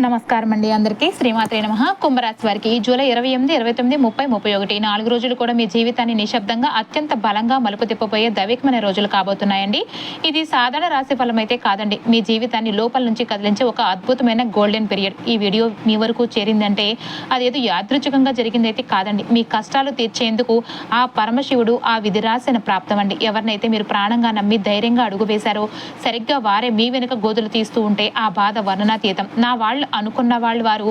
నమస్కారం అండి అందరికీ. శ్రీమాత్రే నమః. కుంభరాశి వారికి జూలై 28, 29, 30, 31 4 రోజులు కూడా మీ జీవితాన్ని నిశ్శబ్దంగా అత్యంత బలంగా మలుపు తిప్పబోయే దైవికమైన రోజులు కాబోతున్నాయండి. ఇది సాధారణ రాశి ఫలం అయితే కాదండి. మీ జీవితాన్ని లోపల నుంచి కదిలించే ఒక అద్భుతమైన గోల్డెన్ పీరియడ్. ఈ వీడియో మీ వరకు చేరిందంటే అదేదో యాదృచ్ఛికంగా జరిగిందైతే కాదండి. మీ కష్టాలు తీర్చేందుకు ఆ పరమశివుడు ఆ విధి రాసిన ప్రాప్తం అండి. ఎవరినైతే మీరు ప్రాణంగా నమ్మి ధైర్యంగా అడుగు వేశారో సరిగ్గా వారే మీ వెనుక గోతులు తీస్తూ ఉంటే ఆ బాధ వర్ణనాతీతం. నా వాళ్ళు అనుకున్న వాళ్ళు వారు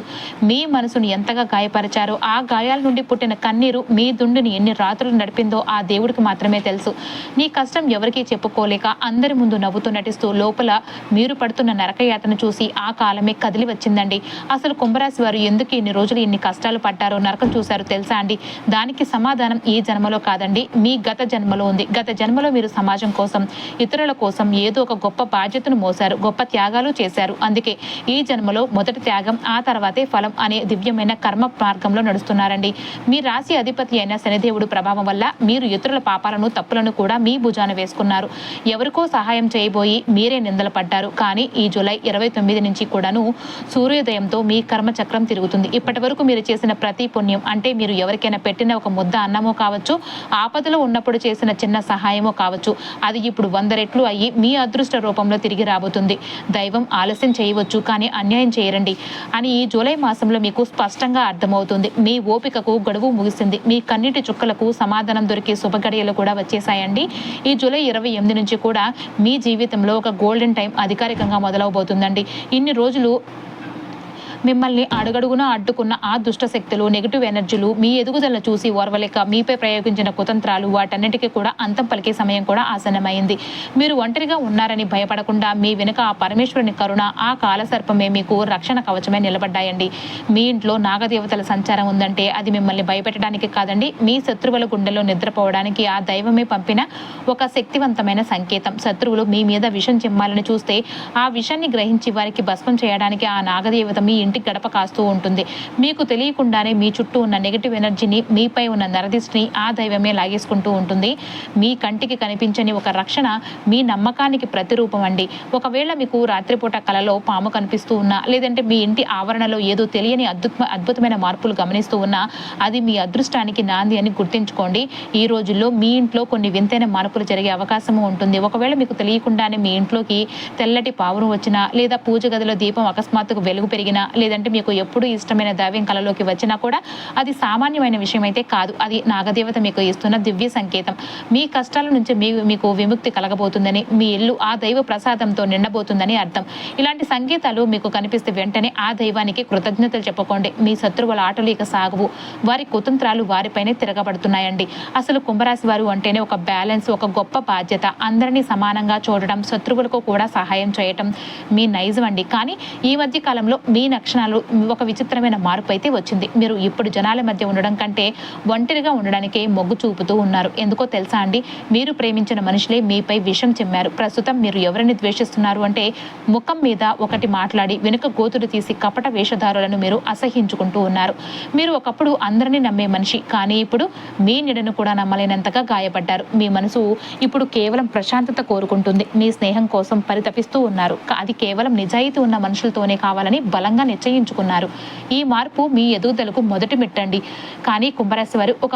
మీ మనసును ఎంతగా గాయపరిచారో ఆ గాయాల నుండి పుట్టిన కన్నీరు మీ దుండుని ఎన్ని రాత్రులు నడిపిందో ఆ దేవుడికి మాత్రమే తెలుసు. నీ కష్టం ఎవరికీ చెప్పుకోలేక అందరి ముందు నవ్వుతూ నటిస్తూ లోపల మీరు పడుతున్న నరకయాతను చూసి ఆ కాలమే కదిలి వచ్చిందండి. అసలు కుంభరాశి వారు ఎందుకు ఇన్ని రోజులు ఇన్ని కష్టాలు పడ్డారో నరకం చూశారో తెలుసా అండి? దానికి సమాధానం ఈ జన్మలో కాదండి, మీ గత జన్మలో ఉంది. గత జన్మలో మీరు సమాజం కోసం ఇతరుల కోసం ఏదో ఒక గొప్ప బాధ్యతను మోసారు, గొప్ప త్యాగాలు చేశారు. అందుకే ఈ జన్మలో మొదటి త్యాగం ఆ తర్వాతే ఫలం అనే దివ్యమైన కర్మ మార్గంలో నడుస్తున్నారండి. మీ రాశి అధిపతి అయిన శనిదేవుడు ప్రభావం వల్ల మీరు ఇతరుల పాపాలను తప్పులను కూడా మీ భుజాన వేసుకున్నారు. ఎవరికో సహాయం చేయబోయి మీరే నిందలు పడ్డారు. కానీ ఈ జూలై 29 నుంచి కూడాను సూర్యోదయంతో మీ కర్మ చక్రం తిరుగుతుంది. ఇప్పటి వరకు మీరు చేసిన ప్రతి పుణ్యం అంటే మీరు ఎవరికైనా పెట్టిన ఒక ముద్ద అన్నమో కావచ్చు, ఆపదలో ఉన్నప్పుడు చేసిన చిన్న సహాయమో కావచ్చు, అది ఇప్పుడు 100 రెట్లు అయ్యి మీ అదృష్ట రూపంలో తిరిగి రాబోతుంది. దైవం ఆలస్యం చేయవచ్చు కానీ అన్యాయం చేయరండి అని ఈ జూలై మాసంలో మీకు స్పష్టంగా అర్థమవుతుంది. మీ ఓపికకు గడువు ముగిసింది. మీ కన్నీటి చుక్కలకు సమాధానం దొరికే శుభగడియలు కూడా వచ్చేసాయండి. ఈ జూలై 28 నుంచి కూడా మీ జీవితంలో ఒక గోల్డెన్ టైం అధికారికంగా మొదలవబోతుందండి. ఇన్ని రోజులు మిమ్మల్ని అడుగడుగునా అడ్డుకున్న ఆ దుష్ట శక్తులు, నెగిటివ్ ఎనర్జీలు మీ ఎదుగుదలను చూసి ఓర్వలేక మీపై ప్రయోగించిన కుతంత్రాలు వాటన్నిటికీ కూడా అంతం పలికే సమయం కూడా ఆసన్నమైంది. మీరు ఒంటరిగా ఉన్నారని భయపడకుండా మీ వెనుక ఆ పరమేశ్వరుని కరుణ, ఆ కాలసర్పమే మీకు రక్షణ కవచమే నిలబడ్డాయండి. మీ ఇంట్లో నాగదేవతల సంచారం ఉందంటే అది మిమ్మల్ని భయపెట్టడానికి కాదండి, మీ శత్రువుల గుండెలో నిద్రపోవడానికి ఆ దైవమే పంపిన ఒక శక్తివంతమైన సంకేతం. శత్రువులు మీ మీద విషం చిమ్మాలని చూస్తే ఆ విషాన్ని గ్రహించి వారికి భస్మం చేయడానికి ఆ నాగదేవత మీ ఇంటి గడప కాస్తూ ఉంటుంది. మీకు తెలియకుండానే మీ చుట్టూ ఉన్న నెగిటివ్ ఎనర్జీని, మీపై ఉన్న నరదిష్టిని ఆ దైవమే లాగేసుకుంటూ ఉంటుంది. మీ కంటికి కనిపించని ఒక రక్షణ మీ నమ్మకానికి ప్రతిరూపం అండి. ఒకవేళ మీకు రాత్రిపూట కలలో పాము కనిపిస్తూ ఉన్నా, లేదంటే మీ ఇంటి ఆవరణలో ఏదో తెలియని అద్భుతమైన మార్పులు గమనిస్తూ ఉన్నా అది మీ అదృష్టానికి నాంది అని గుర్తించుకోండి. ఈ రోజుల్లో మీ ఇంట్లో కొన్ని వింతైన మార్పులు జరిగే అవకాశము ఉంటుంది. ఒకవేళ మీకు తెలియకుండానే మీ ఇంట్లోకి తెల్లటి పావురం వచ్చినా, లేదా పూజ గదిలో దీపం అకస్మాత్తుకు వెలుగు పెరిగినా, లేదంటే మీకు ఎప్పుడు ఇష్టమైన దైవం కలలోకి వచ్చినా కూడా అది సామాన్యమైన విషయం అయితే కాదు. అది నాగదేవత మీకు ఇస్తున్న దివ్య సంకేతం. మీ కష్టాల నుంచి మీకు విముక్తి కలగబోతుందని, మీ ఇల్లు ఆ దైవ ప్రసాదంతో నిండబోతుందని అర్థం. ఇలాంటి సంకేతాలు మీకు కనిపిస్తే వెంటనే ఆ దైవానికి కృతజ్ఞతలు చెప్పుకోండి. మీ శత్రువుల ఆటలు ఇక సాగవు. వారి కుతంత్రాలు వారిపైనే తిరగబడుతున్నాయండి. అసలు కుంభరాశి వారు అంటేనే ఒక బ్యాలెన్స్, ఒక గొప్ప బాధ్యత. అందరినీ సమానంగా చూడడం, శత్రువులకు కూడా సహాయం చేయటం మీ నైజం అండి. కానీ ఈ మధ్య కాలంలో మీ లక్షణాలు ఒక విచిత్రమైన మార్పు అయితే వచ్చింది. మీరు ఇప్పుడు జనాల మధ్య ఉండడం కంటే ఒంటరిగా ఉండడానికే మొగ్గు చూపుతూ ఉన్నారు. ఎందుకో తెలుసా అండి? మీరు ప్రేమించిన మనుషులే మీపై విషం చిమ్మారు. ప్రస్తుతం మీరు ఎవరిని ద్వేషిస్తున్నారు అంటే ముఖం మీద ఒకటి మాట్లాడి వెనుక గోతులు తీసి కపట వేషధారులను మీరు అసహించుకుంటూ ఉన్నారు. మీరు ఒకప్పుడు అందరినీ నమ్మే మనిషి, కానీ ఇప్పుడు మీ నీడను కూడా నమ్మలేనంతగా గాయపడ్డారు. మీ మనసు ఇప్పుడు కేవలం ప్రశాంతత కోరుకుంటుంది. మీ స్నేహం కోసం పరితపిస్తూ ఉన్నారు. అది కేవలం నిజాయితీ ఉన్న మనుషులతోనే కావాలని బలంగా నిశ్చయించుకున్నారు. ఈ మార్పు మీ ఎదుగుదలకు మొదటి మెట్టండి. కానీ కుంభరాశి వారు ఒక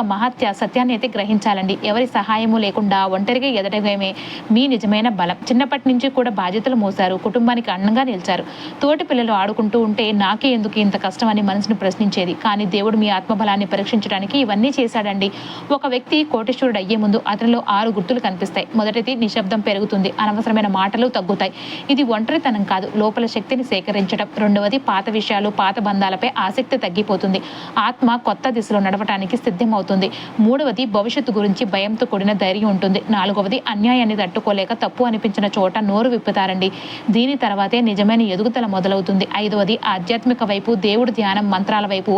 సత్యాన్ని అయితే గ్రహించాలండి. ఎవరి సహాయము లేకుండా ఒంటరిగా ఎదగడమే మీ నిజమైన బలం. చిన్నప్పటి నుంచి కూడా బాధ్యతలు మోసారు, కుటుంబానికి అండంగా నిలిచారు. తోటి పిల్లలు ఆడుకుంటూ ఉంటే నాకే ఎందుకు ఇంత కష్టం అని మనసును ప్రశ్నించేది. కానీ దేవుడు మీ ఆత్మబలాన్ని పరీక్షించడానికి ఇవన్నీ చేశాడండి. ఒక వ్యక్తి కోటీశ్వరుడు అయ్యే ముందు అతనిలో 6 గుర్తులు కనిపిస్తాయి. మొదటిది నిశ్శబ్దం పెరుగుతుంది, అనవసరమైన మాటలు తగ్గుతాయి. ఇది ఒంటరితనం కాదు, లోపల శక్తిని సేకరించడం. రెండవది పాత విషయాలు, పాత బంధాలపై ఆసక్తి తగ్గిపోతుంది. ఆత్మ కొత్త దిశలో నడవటానికి సిద్ధమవుతుంది. మూడవది భవిష్యత్తు గురించి భయంతో కూడిన ధైర్యం ఉంటుంది. నాలుగవది అన్యాయాన్ని తట్టుకోలేక తప్పు అనిపించిన చోట నోరు విప్పుతారండి. దీని తర్వాతే నిజమైన ఎదుగుదల మొదలవుతుంది. ఐదవది ఆధ్యాత్మిక వైపు, దేవుడి ధ్యానం, మంత్రాల వైపు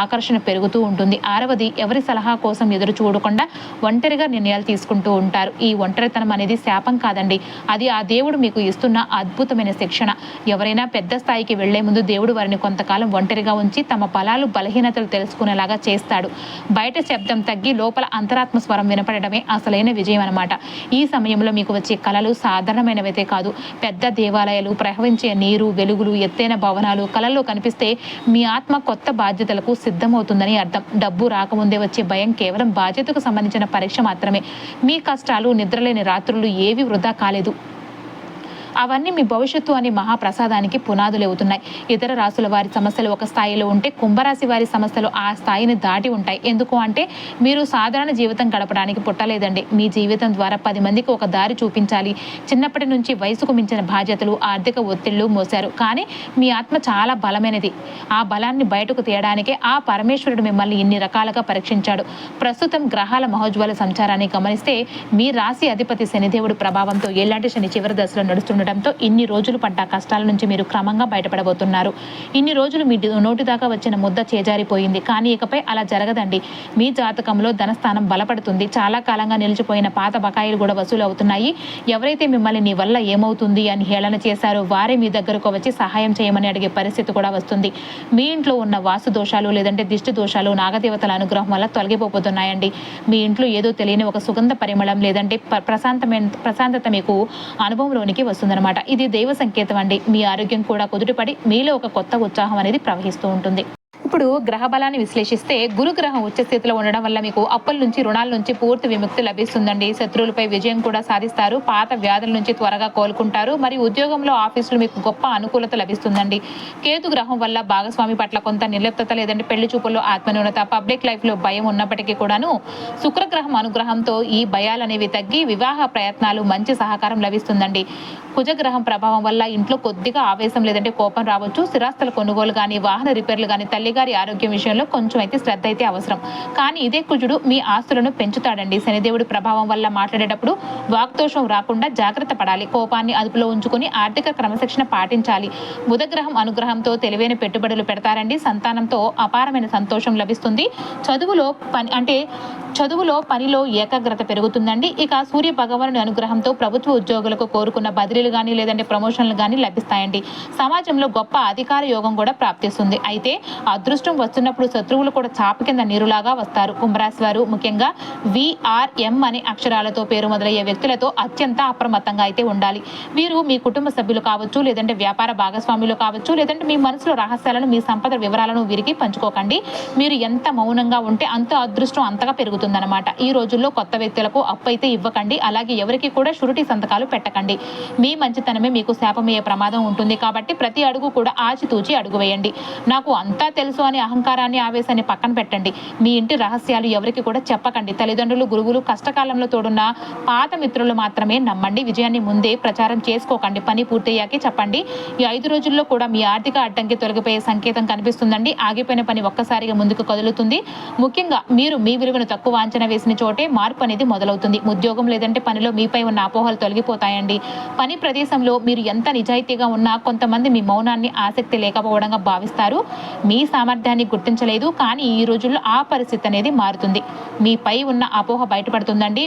ఆకర్షణ పెరుగుతూ ఉంటుంది. ఆరవది ఎవరి సలహా కోసం ఎదురు చూడకుండా ఒంటరిగా నిర్ణయాలు తీసుకుంటూ ఉంటారు. ఈ ఒంటరితనం అనేది శాపం కాదండి, అది ఆ దేవుడు మీకు ఇస్తున్న అద్భుతమైన శిక్షణ. ఎవరైనా పెద్ద స్థాయికి వెళ్లే ముందు దేవుడు శనిదేవుడు వారిని కొంతకాలం ఒంటరిగా ఉంచి తమ బలాలు బలహీనతలు తెలుసుకునేలాగా చేస్తాడు. బయట శబ్దం తగ్గి లోపల అంతరాత్మ స్వరం వినపడమే అసలైన విజయం అన్నమాట. ఈ సమయంలో మీకు వచ్చే కళలు సాధారణమైనవైతే కాదు. పెద్ద దేవాలయాలు, ప్రవహించే నీరు, వెలుగులు, ఎత్తైన భవనాలు కళల్లో కనిపిస్తే మీ ఆత్మ కొత్త బాధ్యతలకు సిద్ధమవుతుందని అర్థం. డబ్బు రాకముందే వచ్చే భయం కేవలం బాధ్యతకు సంబంధించిన పరీక్ష మాత్రమే. మీ కష్టాలు, నిద్రలేని రాత్రులు ఏవి వృధా కాలేదు. అవన్నీ మీ భవిష్యత్తు అనే మహాప్రసాదానికి పునాదులు అవుతున్నాయి. ఇతర రాశుల వారి సమస్యలు ఒక స్థాయిలో ఉంటే కుంభరాశి వారి సమస్యలు ఆ స్థాయిని దాటి ఉంటాయి. ఎందుకు అంటే మీరు సాధారణ జీవితం గడపడానికి పుట్టలేదండి. మీ జీవితం ద్వారా 10 మందికి ఒక దారి చూపించాలి. చిన్నప్పటి నుంచి వయసుకు మించిన బాధ్యతలు, ఆర్థిక ఒత్తిళ్లు మోశారు. కానీ మీ ఆత్మ చాలా బలమైనది. ఆ బలాన్ని బయటకు తీయడానికే ఆ పరమేశ్వరుడు మిమ్మల్ని ఇన్ని రకాలుగా పరీక్షించాడు. ప్రస్తుతం గ్రహాల మహోజ్వల సంచారాన్ని గమనిస్తే మీ రాశి అధిపతి శనిదేవుడు ప్రభావంతో ఎలాంటి శని చివరి దశలో నడుస్తుండటంతో ఇన్ని రోజులు పడ్డ కష్టాల నుంచి మీరు క్రమంగా బయటపడబోతున్నారు. ఇన్ని రోజులు మీ నోటి దాకా వచ్చిన ముద్ద చేజారిపోయింది. కానీ ఇకపై అలా జరగదండి. మీ జాతకంలో ధనస్థానం బలపడుతుంది. చాలా కాలంగా నిలిచిపోయిన పాత బకాయిలు కూడా వసూలు అవుతున్నాయి. ఎవరైతే మిమ్మల్ని నీ వల్ల ఏమవుతుంది అని హేళన చేశారో వారే మీ దగ్గరకు వచ్చి సహాయం చేయమని అడిగే పరిస్థితి కూడా వస్తుంది. మీ ఇంట్లో ఉన్న వాస్తు దోషాలు లేదంటే దిష్టి దోషాలు నాగదేవతల అనుగ్రహం వల్ల తొలగిపోతున్నాయండి. మీ ఇంట్లో ఏదో తెలియని ఒక సుగంధ పరిమళం లేదంటే ప్రశాంతత మీకు అనుభవంలోనికి వస్తుందన్నమాట. ఇది దైవ సంకేతం అండి. మీ ఆరోగ్యం కూడా కుదుటపడి మీలో ఒక కొత్త ఉత్సాహం అనేది ప్రవహిస్తూ ఉంటుంది. ఇప్పుడు గ్రహ బలాన్ని విశ్లేషిస్తే గురుగ్రహం ఉచ్చ స్థితిలో ఉండడం వల్ల మీకు అప్పుల నుంచి, రుణాల నుంచి పూర్తి విముక్తి లభిస్తుందండి. శత్రువులపై విజయం కూడా సాధిస్తారు. పాత వ్యాధుల నుంచి త్వరగా కోలుకుంటారు. మరియు ఉద్యోగంలో, ఆఫీసులో మీకు గొప్ప అనుకూలత లభిస్తుందండి. కేతు గ్రహం వల్ల భాగస్వామి పట్ల కొంత నిర్లిప్తత లేదంటే పెళ్లి చూపుల్లో ఆత్మన్యూనత, పబ్లిక్ లైఫ్ లో భయం ఉన్నప్పటికీ కూడాను శుక్రగ్రహం అనుగ్రహంతో ఈ భయాలు అనేవి తగ్గి వివాహ ప్రయత్నాలు మంచి సహకారం లభిస్తుందండి. కుజగ్రహం ప్రభావం వల్ల ఇంట్లో కొద్దిగా ఆవేశం లేదంటే కోపం రావచ్చు. స్థిరాస్తుల కొనుగోలు కానీ, వాహన రిపేర్లు కానీ, తల్లిగారి ఆరోగ్యం విషయంలో కొంచెం అయితే శ్రద్ధ అయితే అవసరం. కానీ ఇదే కుజుడు మీ ఆస్తులను పెంచుతాడండి. శనిదేవుడి ప్రభావం వల్ల మాట్లాడేటప్పుడు వాగ్దోషం రాకుండా జాగ్రత్త పడాలి. కోపాన్ని అదుపులో ఉంచుకుని ఆర్థిక క్రమశిక్షణ పాటించాలి. బుధగ్రహం అనుగ్రహంతో తెలివైన పెట్టుబడులు పెడతారండి. సంతానంతో అపారమైన సంతోషం లభిస్తుంది. చదువులో పనిలో ఏకాగ్రత పెరుగుతుందండి. ఇక సూర్య భగవానుడి అనుగ్రహంతో ప్రభుత్వ ఉద్యోగులకు కోరుకున్న బదిలీలు కానీ లేదంటే ప్రమోషన్లు కానీ లభిస్తాయండి. సమాజంలో గొప్ప అధికార యోగం కూడా ప్రాప్తిస్తుంది. అయితే అదృష్టం వస్తున్నప్పుడు శత్రువులు కూడా చాప కింద నీరులాగా వస్తారు. కుంభరాశి వారు ముఖ్యంగా VRM అనే అక్షరాలతో పేరు మొదలయ్యే వ్యక్తులతో అత్యంత అప్రమత్తంగా అయితే ఉండాలి. వీరు మీ కుటుంబ సభ్యులు కావచ్చు, లేదంటే వ్యాపార భాగస్వాములు కావచ్చు, లేదంటే మీ మనసులో రహస్యాలను, మీ సంపద వివరాలను వీరికి పంచుకోకండి. మీరు ఎంత మౌనంగా ఉంటే అంత అదృష్టం అంతగా పెరుగుతుందన్నమాట. ఈ రోజుల్లో కొత్త వ్యక్తులకు అప్పు అయితే ఇవ్వకండి. అలాగే ఎవరికి కూడా షూరిటీ సంతకాలు పెట్టకండి. మీ మంచితనమే మీకు శాపమయ్యే ప్రమాదం ఉంటుంది. కాబట్టి ప్రతి అడుగు కూడా ఆచితూచి అడుగు వేయండి. నాకు అంతా తెలుసు అని అహంకారాన్ని, ఆవేశాన్ని పక్కన పెట్టండి. మీ ఇంటి రహస్యాలు ఎవరికి కూడా చెప్పకండి. తల్లిదండ్రులు, గురువులు, కష్టకాలంలో తోడున్న పాత మిత్రులు మాత్రమే నమ్మండి. విజయాన్ని ముందే ప్రచారం చేసుకోకండి. పని పూర్తయ్యాకే చెప్పండి. ఈ 5 రోజుల్లో కూడా మీ ఆర్థిక అడ్డంకి తొలగిపోయే సంకేతం కనిపిస్తుందండి. ఆగిపోయిన పని ఒక్కసారిగా ముందుకు కదులుతుంది. ముఖ్యంగా మీరు మీ విలువను తక్కువ అంచనా వేసిన చోటే మార్పు అనేది మొదలవుతుంది. ఉద్యోగం లేదంటే పనిలో మీపై ఉన్న అపోహలు తొలగిపోతాయండి. పని ప్రదేశంలో మీరు ఎంత నిజాయితీగా ఉన్నా కొంతమంది మీ మౌనాన్ని ఆసక్తి లేకపోవడంగా భావిస్తారు. మీ సామర్థ్యాన్ని గుర్తించలేదు. కానీ ఈ రోజుల్లో ఆ పరిస్థితి అనేది మారుతుంది. మీపై ఉన్న అపోహ బయటపడుతుందండి.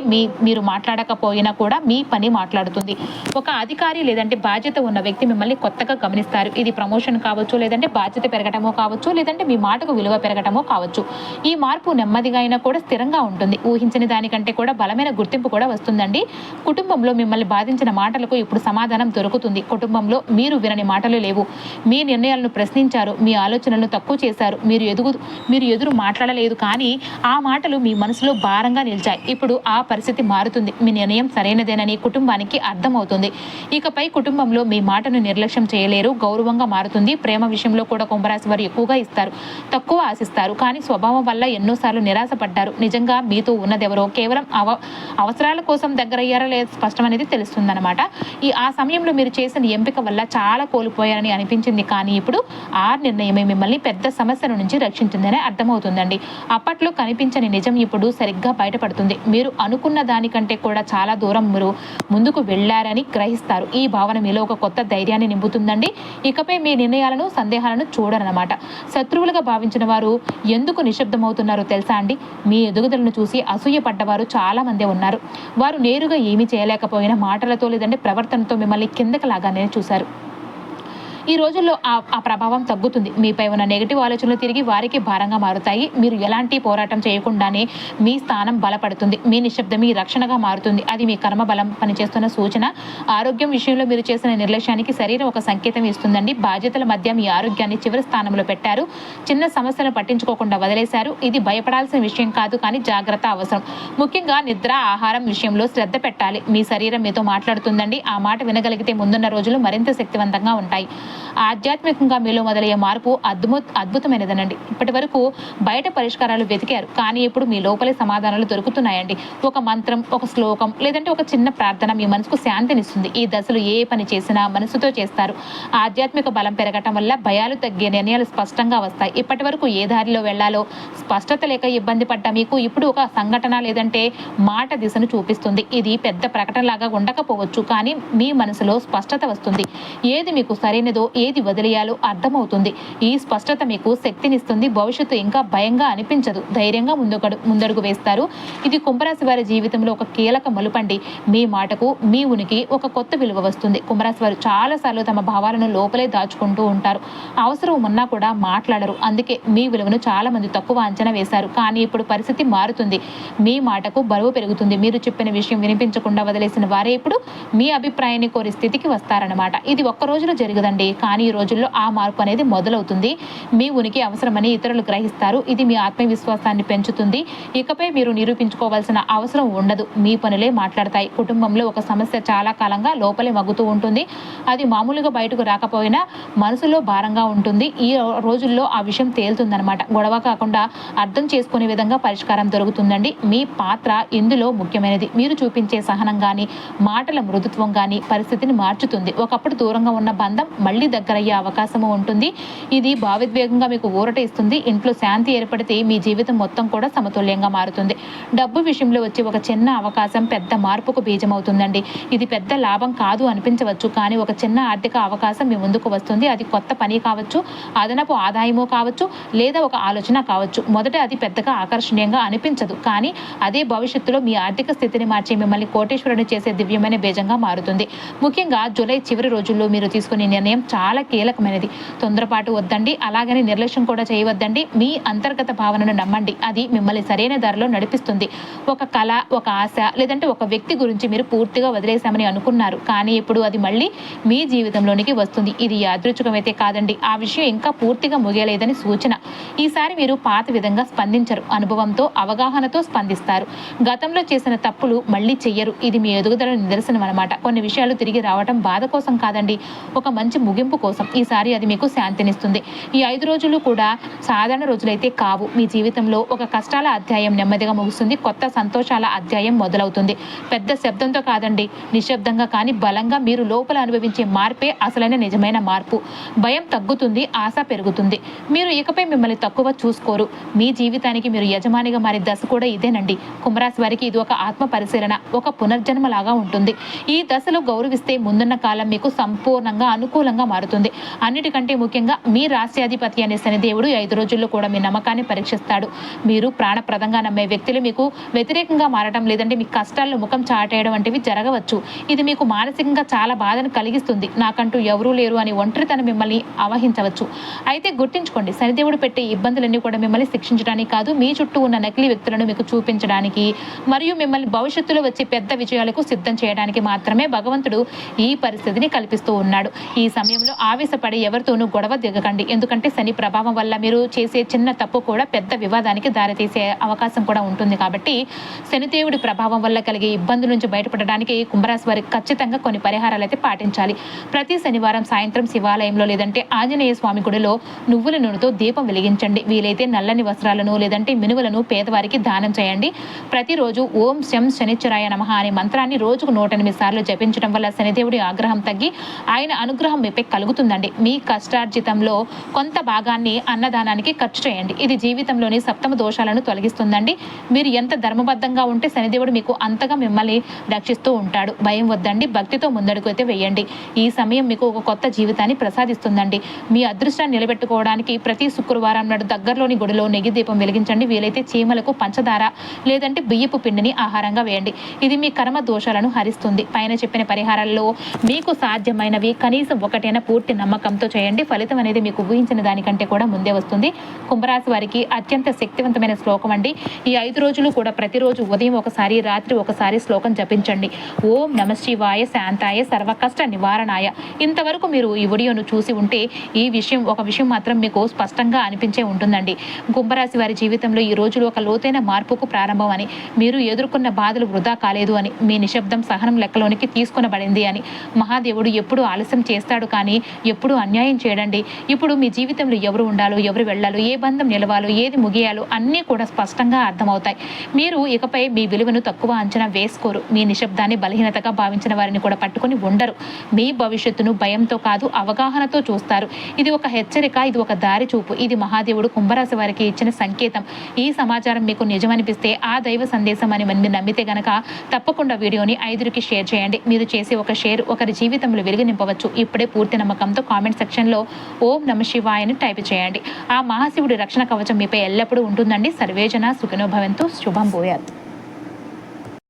మీరు మాట్లాడకపోయినా కూడా మీ పని మాట్లాడుతుంది. ఒక అధికారి లేదంటే బాధ్యత ఉన్న వ్యక్తి మిమ్మల్ని కొత్తగా గమనిస్తారు. ఇది ప్రమోషన్ కావచ్చు, లేదంటే బాధ్యత పెరగటమో కావచ్చు, లేదంటే మీ మాటకు విలువ పెరగటమో కావచ్చు. ఈ మార్పు నెమ్మదిగా అయినా కూడా స్థిరంగా ఉంటుంది. ఊహించిన దానికంటే కూడా బలమైన గుర్తింపు కూడా వస్తుందండి. కుటుంబంలో మిమ్మల్ని బాధించిన మాటలకు ఇప్పుడు సమాధానం దొరుకుతుంది. కుటుంబంలో మీరు వినని మాటలు లేవు. మీ నిర్ణయాలను ప్రశ్నించారు. మీ ఆలోచనలను తక్కువ చేశారు. మీరు ఎదురు మాట్లాడలేదు. కానీ ఆ మాటలు మీ మనసులో భారంగా నిలిచాయి. ఇప్పుడు ఆ పరిస్థితి మారుతుంది. మీ నిర్ణయం సరైనదేనని కుటుంబానికి అర్థమవుతుంది. ఇకపై కుటుంబంలో మీ మాటను నిర్లక్ష్యం చేయలేరు. గౌరవంగా మారుతుంది. ప్రేమ విషయంలో కూడా కుంభరాశి వారు ఎక్కువగా ఇస్తారు, తక్కువ ఆశిస్తారు. కానీ స్వభావం వల్ల ఎన్నోసార్లు నిరాశపడ్డారు. నిజంగా మీతో ఉన్నదెవరో కేవలం అవసరాల కోసం దగ్గరయ్యారా లేదా స్పష్టం అనేది తెలుస్తుందన్నమాట. ఆ సమయంలో మీరు చేసిన ఎంపిక వల్ల చాలా కోల్పోయారని అనిపించింది. కానీ ఇప్పుడు ఆ నిర్ణయమే మిమ్మల్ని పెద్ద సమస్యల నుంచి రక్షించిందని అర్థమవుతుందండి. అప్పట్లో కనిపించని నిజం ఇప్పుడు సరిగ్గా బయటపడుతుంది. మీరు అనుకున్న దానికంటే కూడా చాలా దూరం మీరు ముందుకు వెళ్ళారని గ్రహిస్తారు. ఈ భావన మీలో ఒక కొత్త ధైర్యాన్ని నింపుతుందండి. ఇకపై మీ నిర్ణయాలను, సందేహాలను చూడరన్నమాట. శత్రువులుగా భావించిన వారు ఎందుకు నిశ్శబ్దమవుతున్నారో తెలుసా అండి? మీ ఎదుగుదలను చూసి అసూయ పడ్డవారు చాలా మంది ఉన్నారు. వారు నేరుగా ఏమీ చేయలేకపోయినా మాటలతో లేదంటే ప్రవర్తనతో మిమ్మల్ని కిందకి లాగానే చూశారు. ఈ రోజుల్లో ఆ ప్రభావం తగ్గుతుంది. మీపై ఉన్న నెగటివ్ ఆలోచనలు తిరిగి వారికి భారంగా మారుతాయి. మీరు ఎలాంటి పోరాటం చేయకుండానే మీ స్థానం బలపడుతుంది. మీ నిశ్శబ్దం మీ రక్షణగా మారుతుంది. అది మీ కర్మ బలం పనిచేస్తున్న సూచన. ఆరోగ్యం విషయంలో మీరు చేసిన నిర్లక్ష్యానికి శరీరం ఒక సంకేతం ఇస్తుందండి. బాధ్యతల మధ్య మీ ఆరోగ్యాన్ని చివరి స్థానంలో పెట్టారు. చిన్న సమస్యలను పట్టించుకోకుండా వదిలేశారు. ఇది భయపడాల్సిన విషయం కాదు, కానీ జాగ్రత్త అవసరం. ముఖ్యంగా నిద్ర, ఆహారం విషయంలో శ్రద్ధ పెట్టాలి. మీ శరీరం మీతో మాట్లాడుతుందండి. ఆ మాట వినగలిగితే ముందున్న రోజులు మరింత శక్తివంతంగా ఉంటాయి. ఆధ్యాత్మికంగా మీలో మొదలయ్యే మార్పు అద్భుతమైనదనండి. ఇప్పటి వరకు బయట పరిష్కారాలు వెతికారు, కానీ ఇప్పుడు మీ లోపలే సమాధానాలు దొరుకుతున్నాయండి. ఒక మంత్రం, ఒక శ్లోకం, లేదంటే ఒక చిన్న ప్రార్థన మీ మనసుకు శాంతినిస్తుంది. ఈ దశలు ఏ పని చేసినా మనసుతో చేస్తారు. ఆధ్యాత్మిక బలం పెరగటం వల్ల భయాలు తగ్గే నిర్ణయాలు స్పష్టంగా వస్తాయి. ఇప్పటి వరకు ఏ దారిలో వెళ్లాలో స్పష్టత లేక ఇబ్బంది పడ్డ మీకు ఇప్పుడు ఒక సంఘటన లేదంటే మాట దిశను చూపిస్తుంది. ఇది పెద్ద ప్రకటనలాగా ఉండకపోవచ్చు, కానీ మీ మనసులో స్పష్టత వస్తుంది. ఏది మీకు సరైనదో, ఏది వదిలేయాలో అర్థమవుతుంది. ఈ స్పష్టత మీకు శక్తినిస్తుంది. భవిష్యత్తు ఇంకా భయంగా అనిపించదు. ధైర్యంగా ముందడుగు వేస్తారు. ఇది కుంభరాశి వారి జీవితంలో ఒక కీలక మలుపండి. మీ మాటకు, మీ ఉనికి ఒక కొత్త విలువ వస్తుంది. కుంభరాశి వారు చాలాసార్లు తమ భావాలను లోపలే దాచుకుంటూ ఉంటారు. అవసరం ఉన్నా కూడా మాట్లాడరు. అందుకే మీ విలువను చాలా మంది తక్కువ అంచనా వేశారు. కానీ ఇప్పుడు పరిస్థితి మారుతుంది. మీ మాటకు బరువు పెరుగుతుంది. మీరు చెప్పిన విషయం వినిపించకుండా వదిలేసిన వారే ఇప్పుడు మీ అభిప్రాయాన్ని కోరి స్థితికి వస్తారన్నమాట. ఇది ఒక్క రోజులో జరగదండి, కానీ ఈ రోజుల్లో ఆ మార్పు అనేది మొదలవుతుంది. మీ ఉనికి అవసరమని ఇతరులు గ్రహిస్తారు. ఇది మీ ఆత్మవిశ్వాసాన్ని పెంచుతుంది. ఇకపై మీరు నిరూపించుకోవాల్సిన అవసరం ఉండదు. మీ పనులే మాట్లాడతాయి. కుటుంబంలో ఒక సమస్య చాలా కాలంగా లోపలే మగ్గుతూ ఉంటుంది. అది మామూలుగా బయటకు రాకపోయినా మనసులో భారంగా ఉంటుంది. ఈ రోజుల్లో ఆ విషయం తేలుతుందనమాట. గొడవ కాకుండా అర్థం చేసుకునే విధంగా పరిష్కారం దొరుకుతుందండి. మీ పాత్ర ఇందులో ముఖ్యమైనది. మీరు చూపించే సహనం కానీ, మాటల మృదుత్వం కానీ పరిస్థితిని మార్చుతుంది. ఒకప్పుడు దూరంగా ఉన్న బంధం మళ్ళీ దగ్గరయ్యే అవకాశము ఉంటుంది. ఇది భావోద్వేగంగా మీకు ఊరట ఇస్తుంది. ఇంట్లో శాంతి ఏర్పడితే మీ జీవితం మొత్తం కూడా సమతుల్యంగా మారుతుంది. డబ్బు విషయంలో వచ్చే ఒక చిన్న అవకాశం పెద్ద మార్పుకు బీజమవుతుందండి. ఇది పెద్ద లాభం కాదు అనిపించవచ్చు, కానీ ఒక చిన్న ఆర్థిక అవకాశం మీ ముందుకు వస్తుంది. అది కొత్త పని కావచ్చు, అదనపు ఆదాయమో కావచ్చు, లేదా ఒక ఆలోచన కావచ్చు. మొదట అది పెద్దగా ఆకర్షణీయంగా అనిపించదు, కానీ అదే భవిష్యత్తులో మీ ఆర్థిక స్థితిని మార్చి మిమ్మల్ని కోటీశ్వరుని చేసే దివ్యమైన బీజంగా మారుతుంది. ముఖ్యంగా జూలై చివరి రోజుల్లో మీరు తీసుకునే నిర్ణయం చాలా కీలకమైనది. తొందరపాటు వద్దండి, అలాగని నిర్లక్ష్యం కూడా చేయవద్దండి. మీ అంతర్గత భావనను నమ్మండి. అది మిమ్మల్ని సరైన దారిలో నడిపిస్తుంది. ఒక కళ, ఒక ఆశ, లేదంటే ఒక వ్యక్తి గురించి మీరు పూర్తిగా వదిలేశామని అనుకున్నారు, కానీ ఇప్పుడు అది మళ్ళీ మీ జీవితంలోనికి వస్తుంది. ఇది యాదృచ్ఛికమైతే కాదండి. ఆ విషయం ఇంకా పూర్తిగా ముగియలేదని సూచన. ఈసారి మీరు పాత విధంగా స్పందించరు. అనుభవంతో, అవగాహనతో స్పందిస్తారు. గతంలో చేసిన తప్పులు మళ్ళీ చెయ్యరు. ఇది మీ ఎదుగుదల నిదర్శనం అనమాట. కొన్ని విషయాలు తిరిగి రావటం బాధ కోసం కాదండి, ఒక మంచి ముగింపు కోసం. ఈసారి అది మీకు శాంతినిస్తుంది. ఈ 5 రోజులు కూడా సాధారణ రోజులైతే కావు. మీ జీవితంలో ఒక కష్టాల అధ్యాయం నెమ్మదిగా ముగుస్తుంది. కొత్త సంతోషాల అధ్యాయం మొదలవుతుంది. పెద్ద శబ్దంతో కాదండి, నిశ్శబ్దంగా కానీ బలంగా మీరు లోపల అనుభవించే మార్పే అసలైన నిజమైన మార్పు. భయం తగ్గుతుంది, ఆశ పెరుగుతుంది. మీరు ఇకపై మిమ్మల్ని తక్కువ చూసుకోరు. మీ జీవితానికి మీరు యజమానిగా మారే దశ కూడా ఇదేనండి. కుంభరాశి వారికి ఇది ఒక ఆత్మ పరిశీలన, ఒక పునర్జన్మలాగా ఉంటుంది. ఈ దశలో గౌరవిస్తే ముందున్న కాలం మీకు సంపూర్ణంగా అనుకూలంగా మారుతుంది. అన్నిటికంటే ముఖ్యంగా మీ రాశ్యాధిపతి అనే శనిదేవుడు 5 రోజుల్లో కూడా మీ నమ్మకాన్ని పరీక్షిస్తాడు. మీరు ప్రాణప్రదంగా నమ్మే వ్యక్తులు మీకు వ్యతిరేకంగా మారడం, లేదంటే మీ కష్టాల్లో ముఖం చాటేయడం వంటివి జరగవచ్చు. ఇది మీకు మానసికంగా చాలా బాధను కలిగిస్తుంది. నాకంటూ ఎవరూ లేరు అని ఒంటరితనం మిమ్మల్ని ఆవహించవచ్చు. అయితే గుర్తుంచుకోండి, శనిదేవుడు పెట్టే ఇబ్బందులన్నీ కూడా మిమ్మల్ని శిక్షించడానికి కాదు, మీ చుట్టూ ఉన్న నకిలీ వ్యక్తులను మీకు చూపించడానికి మరియు మిమ్మల్ని భవిష్యత్తులో వచ్చే పెద్ద విజయాలకు సిద్ధం చేయడానికి మాత్రమే భగవంతుడు ఈ పరిస్థితిని కల్పిస్తూ ఉన్నాడు. ఈ సమయంలో ఆవేశపడి ఎవరితోనూ గొడవ దిగకండి. ఎందుకంటే శని ప్రభావం వల్ల మీరు చేసే చిన్న తప్పు కూడా పెద్ద వివాదానికి దారితీసే అవకాశం కూడా ఉంటుంది. కాబట్టి శనిదేవుడి ప్రభావం వల్ల కలిగే ఇబ్బందుల నుంచి బయటపడడానికి కుంభరాశి వారికి ఖచ్చితంగా కొన్ని పరిహారాలు అయితే పాటించాలి. ప్రతి శనివారం సాయంత్రం శివాలయంలో లేదంటే ఆంజనేయ స్వామి గుడిలో నువ్వుల నూనెతో దీపం వెలిగించండి. వీలైతే నల్లని వస్త్రాలను లేదంటే మినువులను పేదవారికి దానం చేయండి. ప్రతిరోజు ఓం శం శనిశ్చరాయ నమః అనే మంత్రాన్ని రోజుకు 108 సార్లు జపించడం వల్ల శనిదేవుడి ఆగ్రహం తగ్గి ఆయన అనుగ్రహం మీపై కలుగుతుందండి. మీ కష్టార్జితంలో కొంత భాగాన్ని అన్నదానానికి ఖర్చు చేయండి. ఇది జీవితంలోని సప్తమ దోషాలను తొలగిస్తుందండి. మీరు ఎంత ధర్మబద్ధంగా ఉంటే శనిదేవుడు మీకు అంతగా మిమ్మల్ని రక్షిస్తూ ఉంటాడు. భయం వద్దండి, భక్తితో ముందడుగు అయితే వేయండి. ఈ సమయం మీకు ఒక కొత్త జీవితాన్ని ప్రసాదిస్తుందండి. మీ అదృష్టాన్ని నిలబెట్టుకోవడానికి ప్రతి శుక్రవారం నాడు దగ్గరలోని గుడిలో నెయ్యి దీపం వెలిగించండి. వీలైతే చీమలకు పంచదార లేదంటే బియ్యపు పిండిని ఆహారంగా వేయండి. ఇది మీ కర్మ దోషాలను హరిస్తుంది. పైన చెప్పిన పరిహారాల్లో మీకు సాధ్యమైనవి కనీసం ఒకటైనా ఏదైనా పూర్తి నమ్మకంతో చేయండి. ఫలితం అనేది మీకు ఊహించిన దానికంటే కూడా ముందే వస్తుంది. కుంభరాశి వారికి అత్యంత శక్తివంతమైన శ్లోకం అండి. ఈ 5 రోజులు కూడా ప్రతిరోజు ఉదయం ఒకసారి, రాత్రి ఒకసారి శ్లోకం జపించండి. ఓం నమ శివాయ శాంతాయ సర్వకష్ట నివారణాయ. ఇంతవరకు మీరు ఈ వీడియోను చూసి ఉంటే ఒక విషయం మాత్రం మీకు స్పష్టంగా అనిపించే ఉంటుందండి. కుంభరాశి వారి జీవితంలో ఈ రోజులు ఒక లోతైన మార్పుకు ప్రారంభం అని, మీరు ఎదుర్కొన్న బాధలు వృధా కాలేదు అని, మీ నిశ్శబ్దం సహనం లెక్కలోనికి తీసుకొనబడింది అని, మహాదేవుడు ఎప్పుడు ఆలస్యం చేస్తాడు కానీ ఎప్పుడు అన్యాయం చేయడండి. ఇప్పుడు మీ జీవితంలో ఎవరు ఉండాలో, ఎవరు వెళ్ళాలో, ఏ బంధం నిలవాలో, ఏది ముగియాలో అన్నీ కూడా స్పష్టంగా అర్థమవుతాయి. మీరు ఇకపై మీ విలువను తక్కువ అంచనా వేసుకోరు. మీ నిశ్శబ్దాన్ని బలహీనతగా భావించిన వారిని కూడా పట్టుకొని ఉండరు. మీ భవిష్యత్తును భయంతో కాదు, అవగాహనతో చూస్తారు. ఇది ఒక హెచ్చరిక, ఇది ఒక దారి చూపు. ఇది మహాదేవుడు కుంభరాశి వారికి ఇచ్చిన సంకేతం. ఈ సమాచారం మీకు నిజమనిపిస్తే, ఆ దైవ సందేశం అని మీరు నమ్మితే గనక తప్పకుండా వీడియోని 5కి షేర్ చేయండి. మీరు చేసే ఒక షేర్ ఒకరి జీవితంలో వెలుగు నింపవచ్చు. ఇప్పుడే పూర్తి నమ్మకంతో కామెంట్ సెక్షన్లో ఓం నమ శివాయ అని టైప్ చేయండి. ఆ మహాశివుడి రక్షణ కవచం మీపై ఎల్లప్పుడూ ఉంటుందండి. సర్వేజన సుఖినో భవంతు. శుభం భూయాత్.